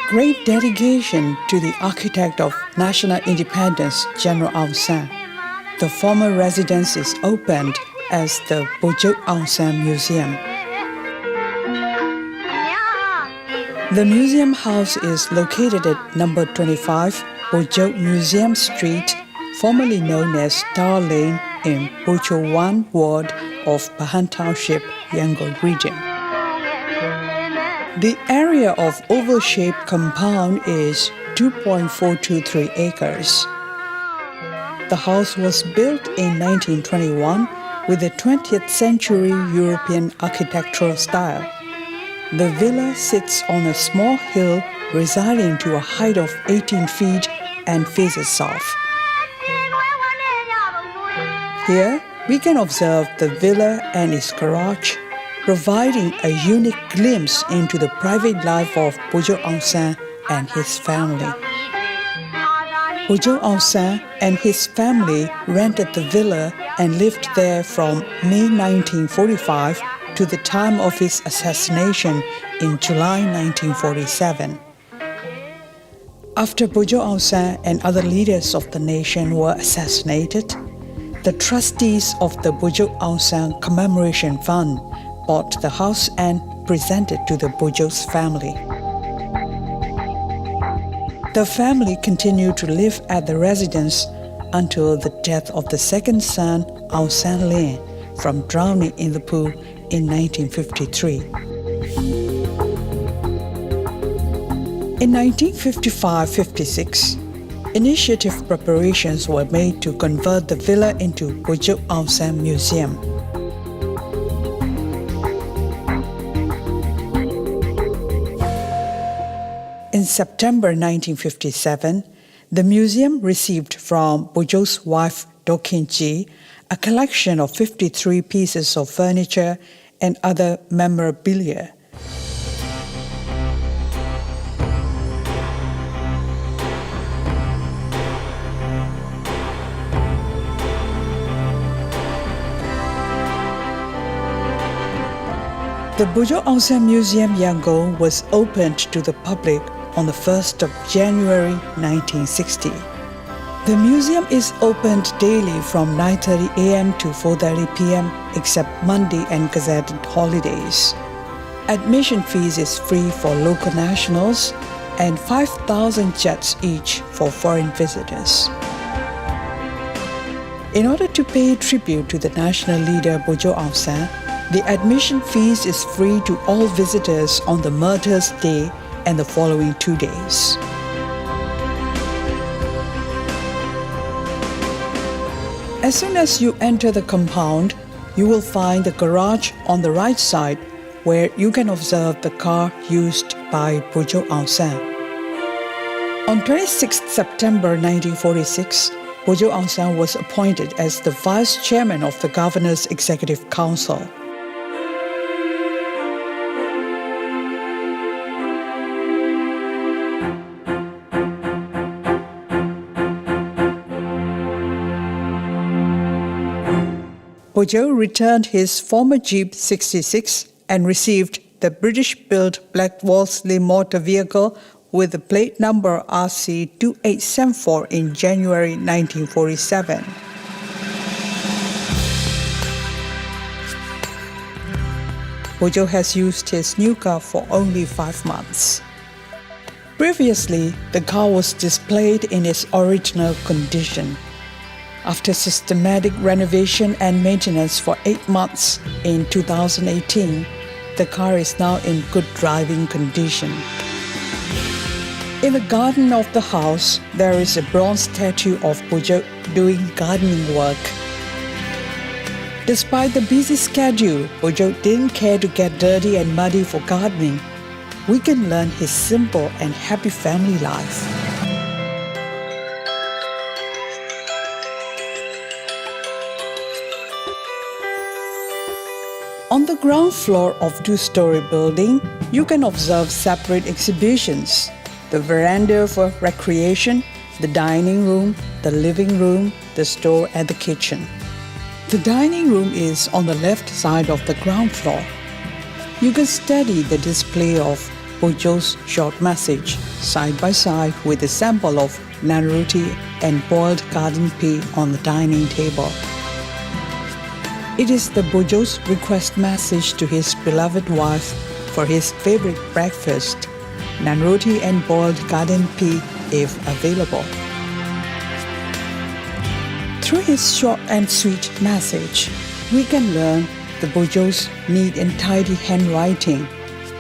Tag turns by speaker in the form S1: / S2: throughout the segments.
S1: great dedication to the architect of national independence, General Aung, the former residence is opened as the Bogyoke The museum house is located at number 25 Bogyoke Museum Street, formerly known as Star Lane in Bogyoke 1 ward of Bahan Township, Yangon region. The area of oval-shaped compound is 2.423 acres. The house was built in 1921 with a 20th century European architectural style. The villa sits on a small hill residing to a height of 18 feet and faces south. Here, we can observe the villa and its garage, providing a unique glimpse into the private life of Bogyoke Aung and his family. Bogyoke Aung and his family rented the villa and lived there from May 1945 to the time of his assassination in July 1947. After Bogyoke Aung and other leaders of the nation were assassinated, the trustees of the Bogyoke Aung Commemoration Fund bought the house and presented to the Bogyoke's family. The family continued to live at the residence until the death of the second son, Aung San Lin, from drowning in the pool in 1953. In 1955-56, initiative preparations were made to convert the villa into Bogyoke Aung Museum. In September 1957, the museum received from Bogyoke's wife Do Khin-ji a collection of 53 pieces of furniture and other memorabilia. The Bogyoke Aung Museum Yangon was opened to the public on the 1st of January 1960. The museum is opened daily from 9:30 a.m. to 4:30 p.m. except Monday and gazetted holidays. Admission fees is free for local nationals and 5,000 kyats each for foreign visitors. In order to pay tribute to the national leader Bogyoke Aung, the admission fees is free to all visitors on the Martyrs' Day and the following 2 days. As soon as you enter the compound, you will find the garage on the right side where you can observe the car used by Bogyoke Aung. On 26 September 1946, Bogyoke Aung was appointed as the Vice Chairman of the Governor's Executive Council. Bogyoke returned his former Jeep 66 and received the British-built Black Wolseley motor vehicle with the plate number RC2874 in January 1947. Bogyoke has used his new car for only 5 months. Previously, the car was displayed in its original condition. After systematic renovation and maintenance for 8 months in 2018, the car is now in good driving condition. In the garden of the house, there is a bronze statue of Bogyoke doing gardening work. Despite the busy schedule, Bogyoke didn't care to get dirty and muddy for gardening. We can learn his simple and happy family life. On the ground floor of two-story building, you can observe separate exhibitions: the veranda for recreation, the dining room, the living room, the store and the kitchen. The dining room is on the left side of the ground floor. You can study the display of Bogyoke's short message, side by side with a sample of naan roti and boiled garden pea on the dining table. It is the Bogyoke's request message to his beloved wife for his favorite breakfast, naan roti and boiled garden pea if available. Through his short and sweet message, we can learn the Bogyoke's neat and tidy handwriting.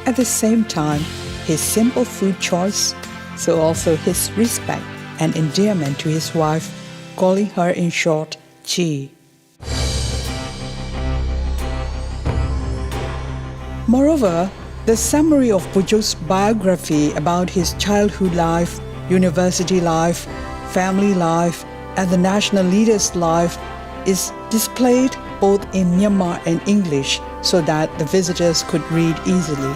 S1: At the same time, his simple food choice, so also his respect and endearment to his wife, calling her in short, Chi. Moreover, the summary of Bogyoke's biography about his childhood life, university life, family life, and the national leader's life is displayed both in Myanmar and English so that the visitors could read easily.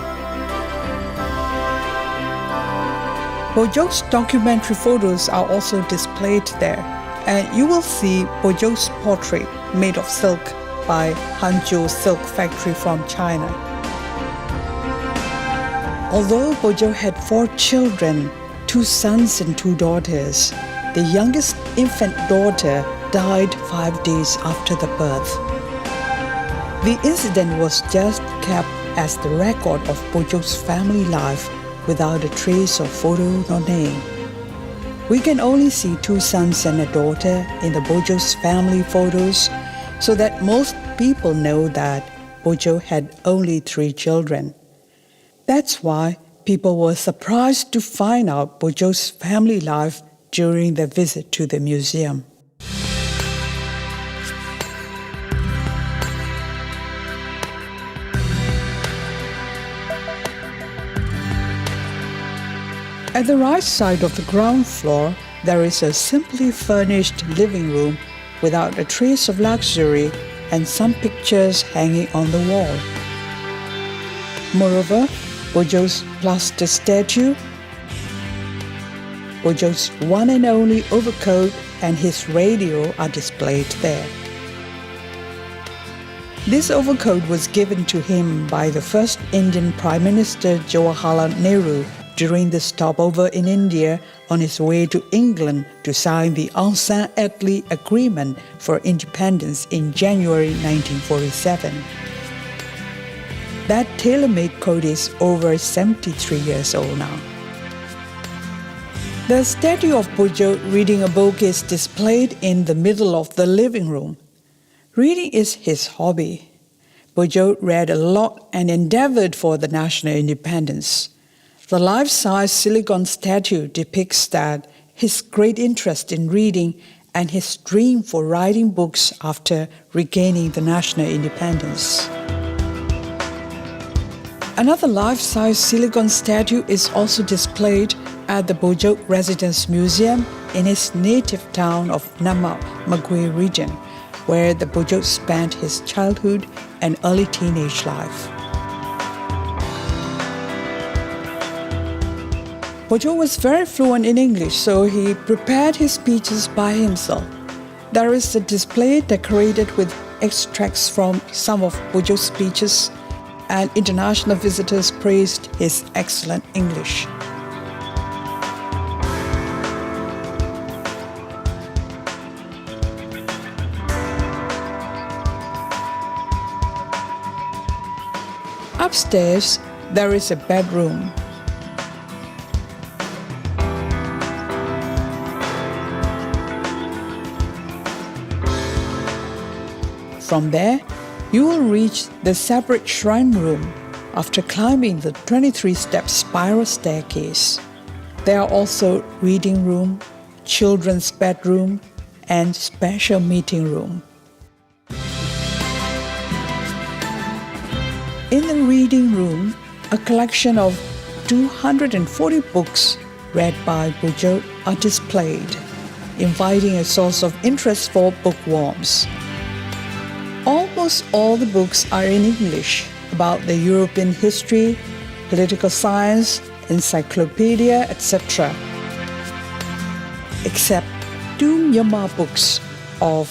S1: Bogyoke's documentary photos are also displayed there, and you will see Bogyoke's portrait made of silk by Hangzhou Silk Factory from China. Although Bogyoke had 4 children, 2 sons and 2 daughters, the youngest infant daughter died 5 days after the birth. The incident was just kept as the record of Bogyoke's family life without a trace of photo nor name. We can only see 2 sons and a daughter in the Bogyoke's family photos, so that most people know that Bogyoke had only 3 children. That's why people were surprised to find out Bogyoke's family life during their visit to the museum. At the right side of the ground floor, there is a simply furnished living room without a trace of luxury and some pictures hanging on the wall. Moreover, Bogyoke's plaster statue, Bogyoke's one and only overcoat and his radio are displayed there. This overcoat was given to him by the first Indian Prime Minister Jawaharlal Nehru during the stopover in India on his way to England to sign the Aung Agreement for Independence in January 1947. That tailor-made coat is over 73 years old now. The statue of Bogyoke reading a book is displayed in the middle of the living room. Reading is his hobby. Bogyoke read a lot and endeavored for the national independence. The life-size silicon statue depicts that his great interest in reading and his dream for writing books after regaining the national independence. Another life-size silicon statue is also displayed at the Bogyoke Residence Museum in his native town of Nama Magwe region, where the Bogyoke spent his childhood and early teenage life. Bogyoke was very fluent in English, so he prepared his speeches by himself. There is a display decorated with extracts from some of Bogyoke's speeches, and international visitors praised his excellent English. Upstairs, there is a bedroom. From there, you will reach the separate shrine room after climbing the 23-step spiral staircase. There are also reading room, children's bedroom, and special meeting room. In the reading room, a collection of 240 books read by Bogyoke are displayed, inviting a source of interest for bookworms. Almost all the books are in English about the European history, political science, encyclopedia, etc. Except 2 Myanmar books of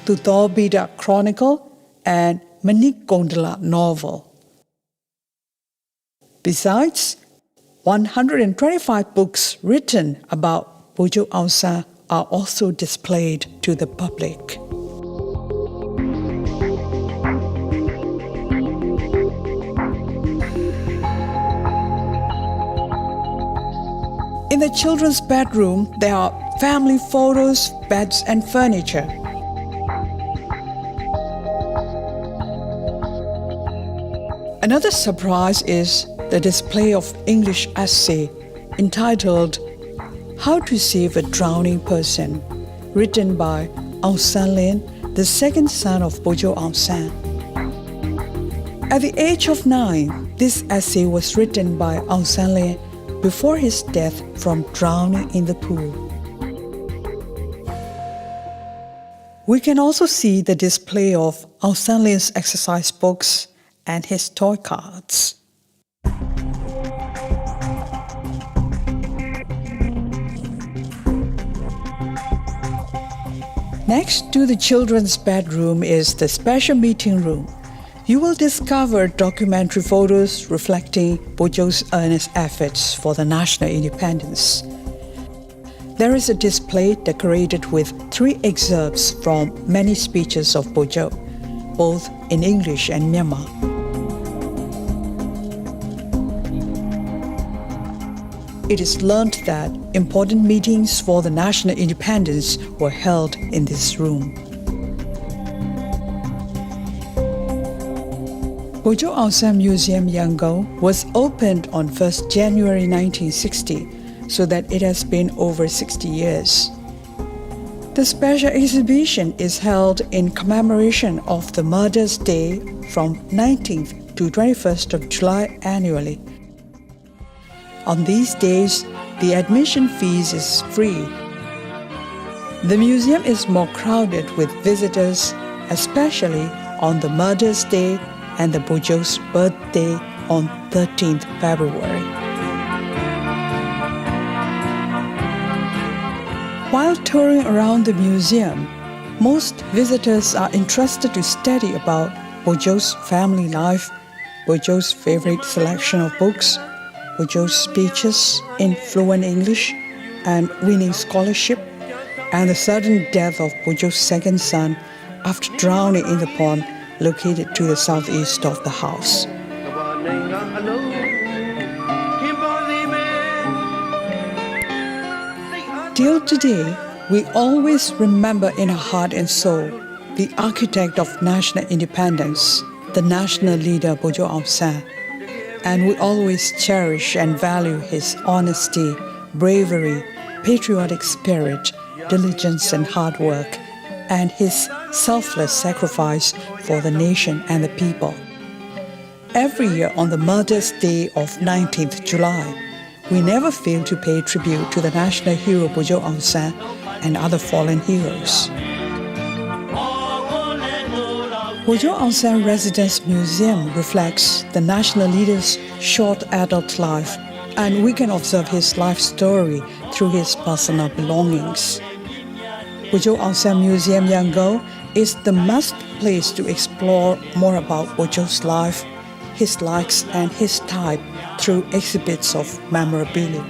S1: Tuthobida Chronicle and Manik Kondala novel. Besides, 125 books written about Bogyoke Aung San are also displayed to the public. In the children's bedroom, there are family photos, beds, and furniture. Another surprise is the display of English essay entitled How to Save a Drowning Person, written by Aung San Lin, the second son of Bogyoke Aung San. At the age of 9, this essay was written by Aung San Lin before his death from drowning in the pool. We can also see the display of Aung San Lin's exercise books and his toy cards. Next to the children's bedroom is the special meeting room. You will discover documentary photos reflecting Bogyoke's earnest efforts for the national independence. There is a display decorated with 3 excerpts from many speeches of Bogyoke, both in English and Myanmar. It is learned that important meetings for the national independence were held in this room. Bogyoke Aung San Museum, Yangon, was opened on 1st January 1960, so that it has been over 60 years. The special exhibition is held in commemoration of the Mother's Day from 19th to 21st of July annually. On these days, the admission fees is free. The museum is more crowded with visitors, especially on the Mother's Day and the Bogyoke's birthday on 13th February. While touring around the museum, most visitors are interested to study about Bogyoke's family life, Bogyoke's favorite selection of books, Bogyoke's speeches in fluent English and winning scholarship, and the sudden death of Bogyoke's second son after drowning in the pond located to the southeast of the house. Till today, we always remember in our heart and soul the architect of national independence, the national leader Bogyoke Aung San, and we always cherish and value his honesty, bravery, patriotic spirit, diligence and hard work, and his selfless sacrifice for the nation and the people. Every year on the Mother's Day of 19th July, we never fail to pay tribute to the national hero Bogyoke Aung San and other fallen heroes. Bogyoke Aung San Residence Museum reflects the national leader's short adult life, and we can observe his life story through his personal belongings. Bogyoke Aung San Museum, Yangon, is the must place to explore more about Bogyoke's life, his likes and his type through exhibits of memorabilia.